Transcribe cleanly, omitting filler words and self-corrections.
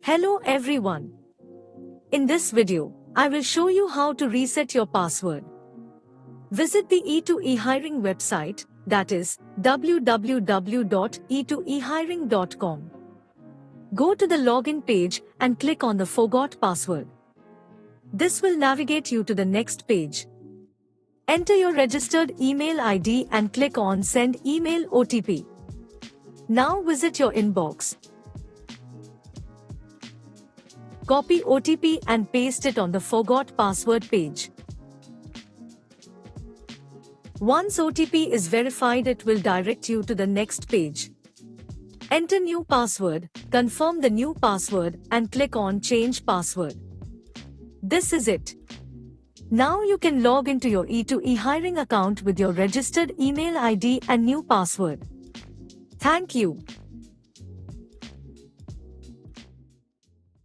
Hello everyone. In this video, I will show you how to reset your password. Visit the e2eHiring website, that is www.e2eHiring.com. Go to the login page and click on the Forgot Password. This will navigate you to the next page. Enter your registered email ID and click on Send Email OTP. Now visit your inbox. Copy OTP and paste it on the Forgot Password page. Once OTP is verified, it will direct you to the next page. Enter new password, confirm the new password and click on Change Password. This is it. Now you can log into your e2eHiring account with your registered email ID and new password. Thank you.